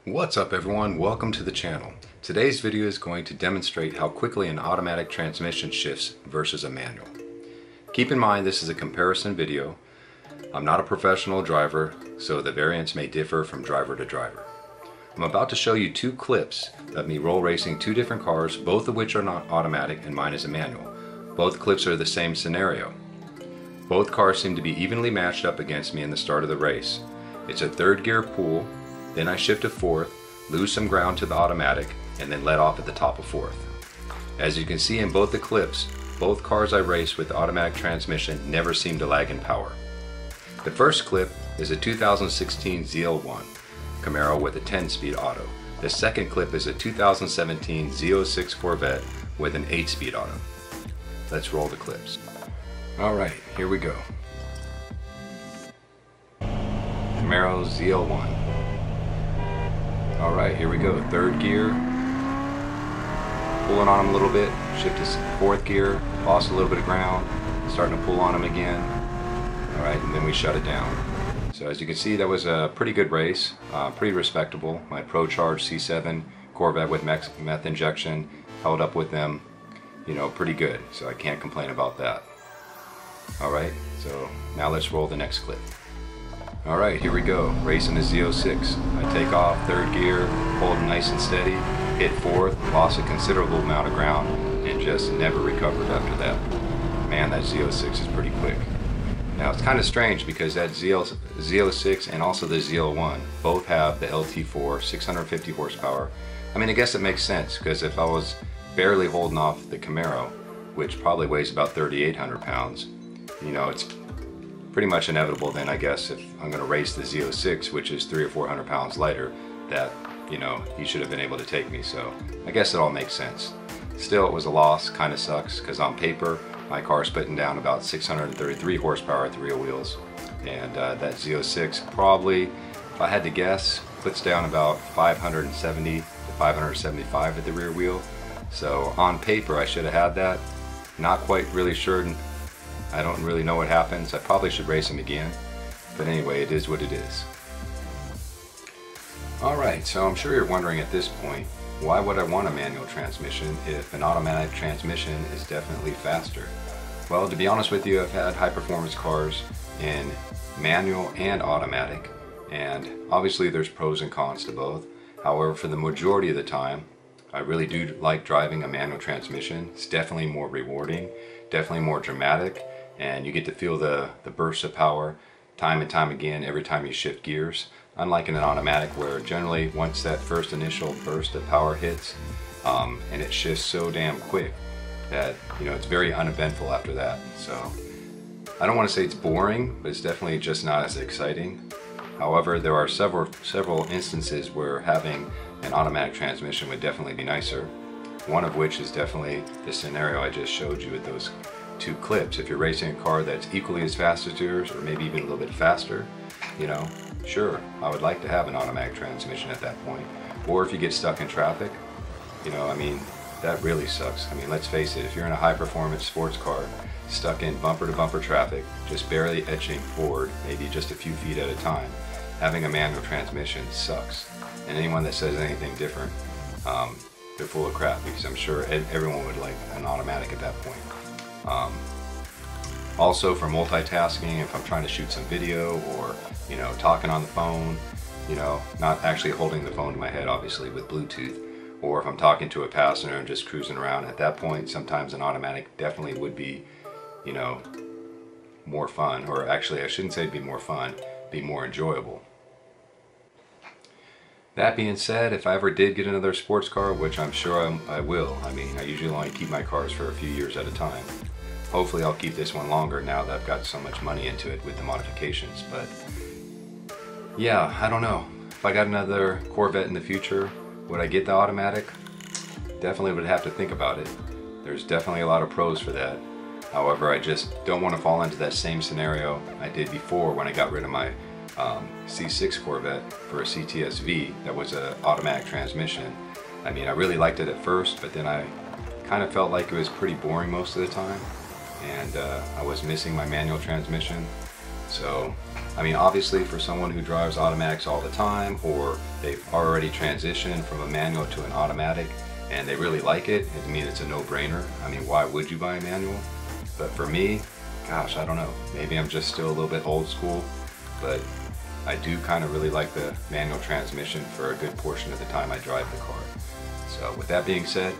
What's up everyone, welcome to the channel. Today's video is going to demonstrate how quickly an automatic transmission shifts versus a manual. Keep in mind this is a comparison video. I'm not a professional driver, so the variance may differ from driver to driver. I'm about to show you two clips of me roll racing two different cars, both of which are not automatic and mine is a manual. Both clips are the same scenario. Both cars seem to be evenly matched up against me in the start of the race. It's a third gear pull, then I shift to fourth, lose some ground to the automatic, and then let off at the top of fourth. As you can see in both the clips, both cars I race with the automatic transmission never seem to lag in power. The first clip is a 2016 ZL1 Camaro with a 10-speed auto. The second clip is a 2017 Z06 Corvette with an 8-speed auto. Let's roll the clips. Alright, here we go. Camaro ZL1. Alright, here we go. Third gear. Pulling on him a little bit. Shift to fourth gear. Lost a little bit of ground. Starting to pull on him again. Alright, and then we shut it down. So as you can see, that was a pretty good race. Pretty respectable. My Pro Charge C7 Corvette with meth injection held up with them, you know, pretty good. So I can't complain about that. Alright, so now let's roll the next clip. Alright, here we go. Racing the Z06. I take off, third gear, hold nice and steady, hit fourth, lost a considerable amount of ground, and just never recovered after that. Man, that Z06 is pretty quick. Now it's kind of strange because that Z06 and also the ZL1 both have the LT4 650 horsepower. I mean, I guess it makes sense because if I was barely holding off the Camaro, which probably weighs about 3,800 pounds, you know, it's pretty much inevitable then, I guess, if I'm going to race the Z06, which is 300 or 400 pounds lighter, that, you know, he should have been able to take me. So I guess it all makes sense. Still, it was a loss. Kind of sucks because on paper my car's putting down about 633 horsepower at the rear wheels, and that Z06 probably, if I had to guess, puts down about 570 to 575 at the rear wheel. So on paper I should have had that. Not quite really sure. I don't really know what happens. I probably should race him again. But anyway, it is what it is. Alright, so I'm sure you're wondering at this point, why would I want a manual transmission if an automatic transmission is definitely faster? Well, to be honest with you, I've had high performance cars in manual and automatic, and obviously there's pros and cons to both. However, for the majority of the time, I really do like driving a manual transmission. It's definitely more rewarding, definitely more dramatic, and you get to feel the bursts of power time and time again every time you shift gears. Unlike in an automatic where generally once that first initial burst of power hits, and it shifts so damn quick that, you know, it's very uneventful after that. So I don't want to say it's boring, but it's definitely just not as exciting. However, there are several instances where having an automatic transmission would definitely be nicer. One of which is definitely the scenario I just showed you with those two clips. If you're racing a car that's equally as fast as yours, or maybe even a little bit faster, you know, sure, I would like to have an automatic transmission at that point. Or if you get stuck in traffic, you know, I mean, that really sucks. I mean, let's face it, if you're in a high performance sports car, stuck in bumper to bumper traffic, just barely edging forward, maybe just a few feet at a time, having a manual transmission sucks. And anyone that says anything different, they're full of crap, because I'm sure everyone would like an automatic at that point. Also for multitasking, if I'm trying to shoot some video or, you know, talking on the phone, you know, not actually holding the phone to my head obviously with Bluetooth, or if I'm talking to a passenger and just cruising around, at that point sometimes an automatic definitely would be, you know, more fun. Or actually I shouldn't say be more fun, be more enjoyable. That being said, if I ever did get another sports car, which I'm sure I will, I mean, I usually only keep my cars for a few years at a time. Hopefully I'll keep this one longer now that I've got so much money into it with the modifications. But yeah, I don't know. If I got another Corvette in the future, would I get the automatic? Definitely would have to think about it. There's definitely a lot of pros for that. However, I just don't want to fall into that same scenario I did before when I got rid of my C6 Corvette for a CTS-V that was an automatic transmission. I mean, I really liked it at first, but then I kind of felt like it was pretty boring most of the time, and I was missing my manual transmission. So, I mean, obviously for someone who drives automatics all the time, or they've already transitioned from a manual to an automatic and they really like it, I mean, it's a no-brainer. I mean, why would you buy a manual? But for me, gosh, I don't know. Maybe I'm just still a little bit old school, but I do kind of really like the manual transmission for a good portion of the time I drive the car. So with that being said,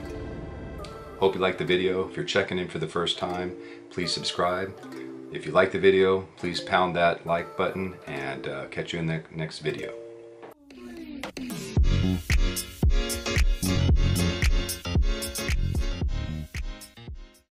hope you liked the video. If you're checking in for the first time, please subscribe. If you like the video, please pound that like button, and catch you in the next video.